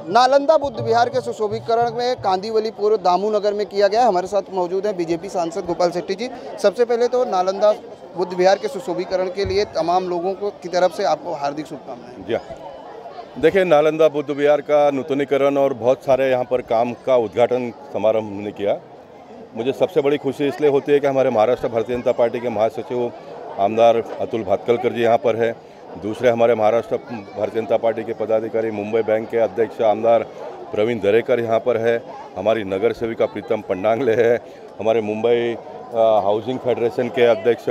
नालंदा बुद्ध विहार के सुशोभीकरण में कांदीवलीपुर दामू नगर में किया गया। हमारे साथ मौजूद हैं बीजेपी सांसद गोपाल शेट्टी जी। सबसे पहले तो नालंदा बुद्ध विहार के सुशोभीकरण के लिए तमाम लोगों को की तरफ से आपको हार्दिक शुभकामनाएं। जी, देखिए, नालंदा बुद्ध विहार का नूतनीकरण और बहुत सारे यहाँ पर काम का उद्घाटन समारोह हमने किया। मुझे सबसे बड़ी खुशी इसलिए होती है कि हमारे महाराष्ट्र भारतीय जनता पार्टी के महासचिव आमदार अतुल भातखलकर जी यहाँ पर है। दूसरे हमारे महाराष्ट्र भारतीय जनता पार्टी के पदाधिकारी मुंबई बैंक के अध्यक्ष आमदार प्रवीण दरेकर यहाँ पर है। हमारी नगर सेविका प्रीतम पंडांगले है। हमारे मुंबई हाउसिंग फेडरेशन के अध्यक्ष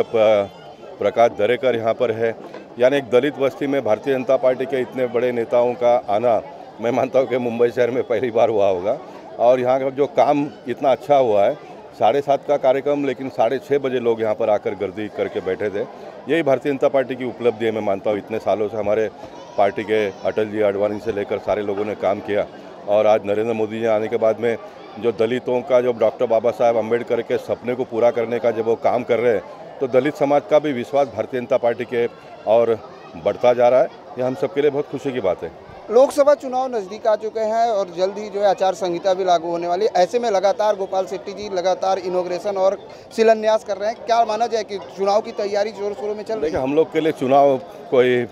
प्रकाश दरेकर यहाँ पर है। यानी एक दलित बस्ती में भारतीय जनता पार्टी के इतने बड़े नेताओं का आना, मैं मानता हूँ कि मुंबई शहर में पहली बार हुआ होगा। और यहाँ का जो काम इतना अच्छा हुआ है, 7:30 का कार्यक्रम, लेकिन 6:30 बजे लोग यहाँ पर आकर गर्दी करके बैठे थे। यही भारतीय जनता पार्टी की उपलब्धि है। मैं मानता हूँ इतने सालों से हमारे पार्टी के अटल जी आडवाणी से लेकर सारे लोगों ने काम किया, और आज नरेंद्र मोदी जी आने के बाद में जो दलितों का, जो डॉक्टर बाबा साहब अम्बेडकर के सपने को पूरा करने का जब वो काम कर रहे हैं, तो दलित समाज का भी विश्वास भारतीय जनता पार्टी के और बढ़ता जा रहा है। ये हम सबके लिए बहुत खुशी की बात है। लोकसभा चुनाव नज़दीक आ चुके हैं और जल्द ही जो है आचार संहिता भी लागू होने वाली है। ऐसे में लगातार गोपाल शेट्टी जी लगातार इनॉग्रेशन और शिलान्यास कर रहे हैं। क्या माना जाए कि चुनाव की तैयारी जोर शोरों में चल रही है? देखिए, हम लोग के लिए चुनाव कोई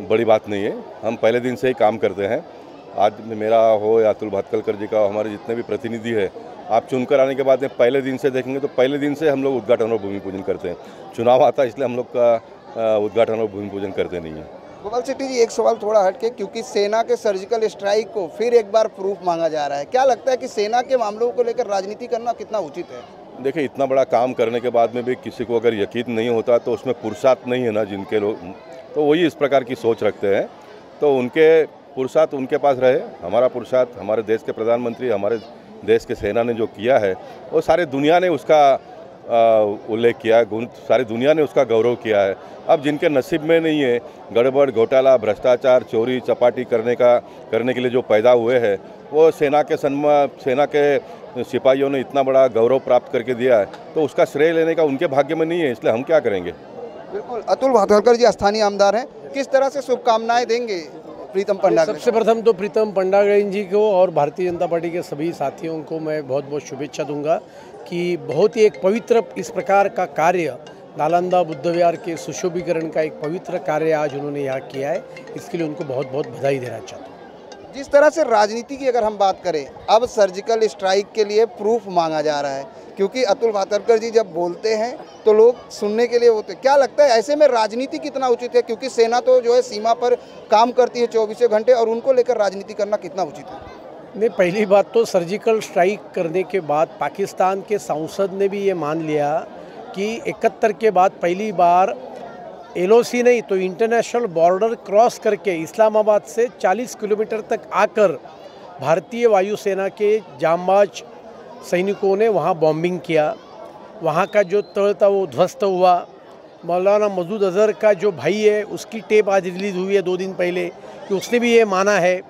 बड़ी बात नहीं है। हम पहले दिन से ही काम करते हैं। आज मेरा हो या अतुल भातखलकर जी का हो, हमारे जितने भी प्रतिनिधि है, आप चुनकर आने के बाद में पहले दिन से देखेंगे तो पहले दिन से हम लोग उद्घाटन और भूमि पूजन करते हैं। चुनाव आता है इसलिए हम लोग का उद्घाटन और भूमि पूजन करते नहीं हैं। गोपाल शेट्टी जी, एक सवाल थोड़ा हटके, क्योंकि सेना के सर्जिकल स्ट्राइक को फिर एक बार प्रूफ मांगा जा रहा है। क्या लगता है कि सेना के मामलों को लेकर राजनीति करना कितना उचित है? देखिए, इतना बड़ा काम करने के बाद में भी किसी को अगर यकीन नहीं होता तो उसमें पुरुषार्थ नहीं है ना, जिनके लोग तो वही इस प्रकार की सोच रखते हैं। तो उनके पुरुषार्थ उनके पास रहे। हमारा पुरुषार्थ हमारे देश के प्रधानमंत्री, हमारे देश के सेना ने जो किया है, वो सारी दुनिया ने उसका उल्लेख किया है, सारी दुनिया ने उसका गौरव किया है। अब जिनके नसीब में नहीं है, गड़बड़, घोटाला, भ्रष्टाचार, चोरी चपाटी करने के लिए जो पैदा हुए हैं, वो सेना के सिपाहियों ने इतना बड़ा गौरव प्राप्त करके दिया है, तो उसका श्रेय लेने का उनके भाग्य में नहीं है, इसलिए हम क्या करेंगे। बिल्कुल। अतुल भातखलकर जी स्थानीय आमदार हैं, किस तरह से शुभकामनाएं देंगे प्रीतम पंडागले? सबसे प्रथम तो प्रीतम पंडागले जी को और भारतीय जनता पार्टी के सभी साथियों को मैं बहुत बहुत शुभेच्छा दूंगा कि बहुत ही एक पवित्र इस प्रकार का कार्य, नालंदा बुद्ध विहार के सुशोभीकरण का एक पवित्र कार्य आज उन्होंने यहाँ किया है। इसके लिए उनको बहुत बहुत बधाई देना चाहता हूँ। जिस तरह से राजनीति की अगर हम बात करें, अब सर्जिकल स्ट्राइक के लिए प्रूफ मांगा जा रहा है, क्योंकि अतुल भातखलकर जी जब बोलते हैं तो लोग सुनने के लिए होते। क्या लगता है ऐसे में राजनीति कितना उचित है? क्योंकि सेना तो जो है सीमा पर काम करती है 24 घंटे, और उनको लेकर राजनीति करना कितना उचित है? नहीं, पहली बात तो सर्जिकल स्ट्राइक करने के बाद पाकिस्तान के सांसद ने भी ये मान लिया कि 71 के बाद पहली बार LOC नहीं तो इंटरनेशनल बॉर्डर क्रॉस करके इस्लामाबाद से 40 किलोमीटर तक आकर भारतीय वायुसेना के जांबाज सैनिकों ने वहाँ बॉम्बिंग किया। वहाँ का जो तल था वो ध्वस्त हुआ। मौलाना मसूद अजहर का जो भाई है, उसकी टेप आज रिलीज़ हुई है 2 दिन पहले, कि उसने भी ये माना है।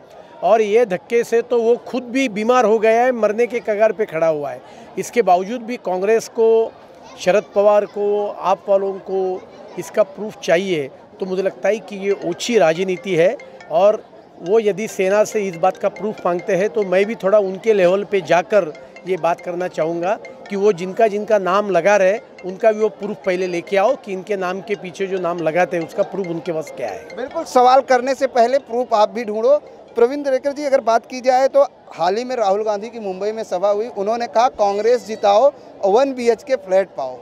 और ये धक्के से तो वो खुद भी बीमार हो गया है, मरने के कगार पे खड़ा हुआ है। इसके बावजूद भी कांग्रेस को, शरद पवार को, आप वालों को इसका प्रूफ चाहिए। तो मुझे लगता है कि ये ओछी राजनीति है, और वो यदि सेना से इस बात का प्रूफ मांगते हैं तो मैं भी थोड़ा उनके लेवल पे जाकर ये बात करना चाहूँगा कि वो जिनका नाम लगा रहे, उनका भी वो प्रूफ पहले लेके आओ कि इनके नाम के पीछे जो नाम लगाते हैं उसका प्रूफ उनके पास क्या है। बिल्कुल, सवाल करने से पहले प्रूफ आप भी ढूंढो। प्रवीण दरेकर जी, अगर बात की जाए तो हाल ही में राहुल गांधी की मुंबई में सभा हुई, उन्होंने कहा कांग्रेस जिताओ, 1 BHK फ्लैट पाओ।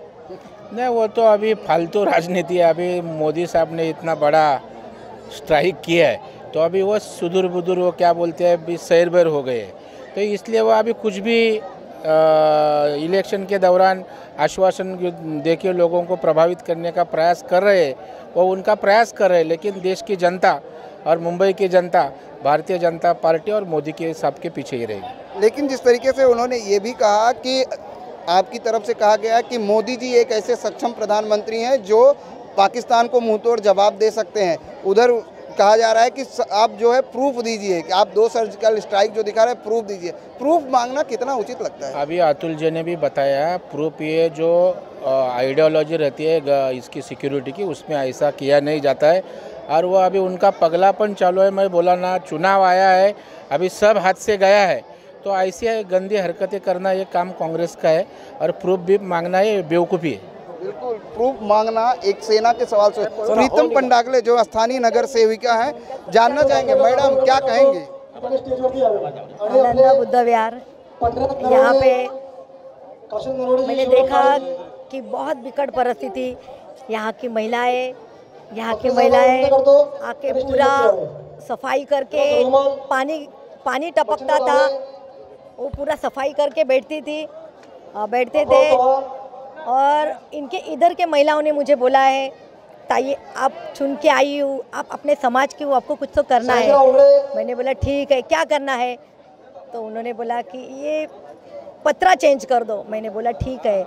नहीं, वो तो अभी फालतू राजनीति है। अभी मोदी साहब ने इतना बड़ा स्ट्राइक किया है, तो अभी वो सुदूर बुदूर, वो क्या बोलते हैं, अभी सैर बैर हो गए। तो इसलिए वो अभी कुछ भी इलेक्शन के दौरान आश्वासन देके लोगों को प्रभावित करने का प्रयास कर रहे हैं। वो उनका प्रयास कर रहे हैं, लेकिन देश की जनता और मुंबई की जनता भारतीय जनता पार्टी और मोदी के सबके पीछे ही रहेगी। लेकिन जिस तरीके से उन्होंने ये भी कहा कि आपकी तरफ से कहा गया कि मोदी जी एक ऐसे सक्षम प्रधानमंत्री हैं जो पाकिस्तान को मुंहतोड़ जवाब दे सकते हैं, उधर कहा जा रहा है कि आप जो है प्रूफ दीजिए कि आप 2 सर्जिकल स्ट्राइक जो दिखा रहे हैं प्रूफ दीजिए। प्रूफ मांगना कितना उचित लगता है? अभी अतुल जी ने भी बताया, प्रूफ ये जो आइडियोलॉजी रहती है इसकी सिक्योरिटी की, उसमें ऐसा किया नहीं जाता है। और वो अभी उनका पगलापन चालू है। मैं बोला ना, चुनाव आया है, अभी सब हाथ से गया है, तो ऐसी गंदी हरकतें करना ये काम कांग्रेस का है और प्रूफ भी मांगना ये बेवकूफ़ी है। बिल्कुल, प्रूफ मांगना एक सेना के सवाल से। प्रीतम पंडागले जो स्थानीय नगर सेविका हैं, जानना चाहेंगे मैडम क्या कहेंगे? नालंदा बुद्ध विहार, यहाँ पे मैंने देखा कि बहुत विकट परिस्थिति, यहाँ की महिलाएं आके पूरा सफाई करके पानी टपकता था, वो पूरा सफाई करके बैठते थे। और इनके इधर के महिलाओं ने मुझे बोला है, ताई आप चुन के आई हो, आप अपने समाज की हो, आपको कुछ तो करना है। मैंने बोला ठीक है, क्या करना है? तो उन्होंने बोला कि ये पत्रा चेंज कर दो। मैंने बोला ठीक है।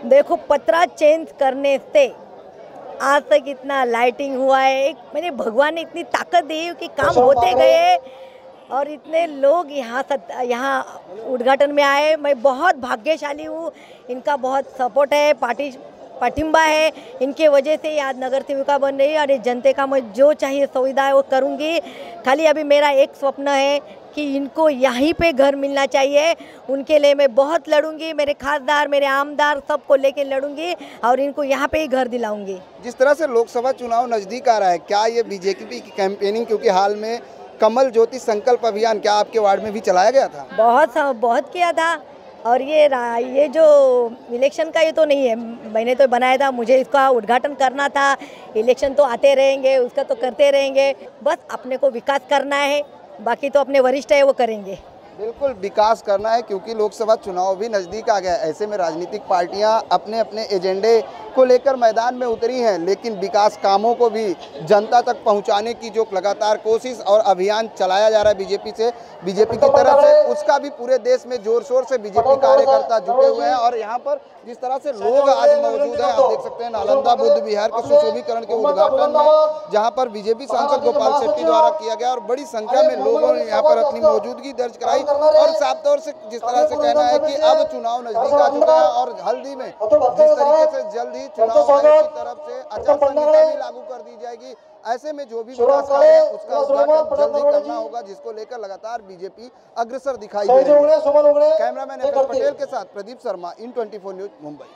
देखो, पत्रा चेंज करने से आज तक इतना लाइटिंग हुआ है, मैंने भगवान ने इतनी ताकत दी कि काम होते गए और इतने लोग यहाँ उद्घाटन में आए। मैं बहुत भाग्यशाली हूँ, इनका बहुत सपोर्ट है, पाठिंबा है, इनके वजह से आज नगर सेविका बन रही है। और जनता का मैं जो चाहिए सुविधा है वो करूँगी। खाली अभी मेरा एक स्वप्न है कि इनको यहीं पे घर मिलना चाहिए, उनके लिए मैं बहुत लड़ूंगी। मेरे खासदार, मेरे आमदार सबको लेके लड़ूंगी और इनको यहाँ पे ही घर दिलाऊंगी। जिस तरह से लोकसभा चुनाव नज़दीक आ रहा है, क्या ये बीजेपी की कैंपेनिंग, क्योंकि हाल में कमल ज्योति संकल्प अभियान क्या आपके वार्ड में भी चलाया गया था? बहुत किया था। और ये जो इलेक्शन का ये तो नहीं है, मैंने तो बनाया था, मुझे इसका उद्घाटन करना था। इलेक्शन तो आते रहेंगे, उसका तो करते रहेंगे, बस अपने को विकास करना है, बाकी तो अपने वरिष्ठ है वो करेंगे। बिल्कुल विकास करना है, क्योंकि लोकसभा चुनाव भी नज़दीक आ गया है। ऐसे में राजनीतिक पार्टियां अपने अपने एजेंडे को लेकर मैदान में उतरी हैं, लेकिन विकास कामों को भी जनता तक पहुंचाने की जो लगातार कोशिश और अभियान चलाया जा रहा है बीजेपी की तरफ से, उसका भी पूरे देश में जोर शोर से बीजेपी कार्यकर्ता जुटे हुए हैं। और यहाँ पर जिस तरह से लोग आज मौजूद हैं, आप देख सकते हैं नालंदा बुद्ध विहार के सुशोभीकरण के उद्घाटन में, जहाँ पर बीजेपी सांसद गोपाल शेट्टी द्वारा किया गया और बड़ी संख्या में लोगों ने यहाँ पर अपनी मौजूदगी दर्ज कराई। और साफ तौर से जिस तरह से कहना है कि अब चुनाव नजदीक आ चुका है और हल्दी में जिस तरीके से जल्द ही चुनाव आयोग की तरफ से आचार संहिता भी लागू कर दी जाएगी, ऐसे में जो भी विकास कार्य है उसका उद्घाटन जल्दी करना होगा, जिसको लेकर लगातार बीजेपी अग्रसर दिखाई दे रही है। कैमरामैन एफ एस पटेल के साथ प्रदीप शर्मा, इन 24 न्यूज, मुंबई।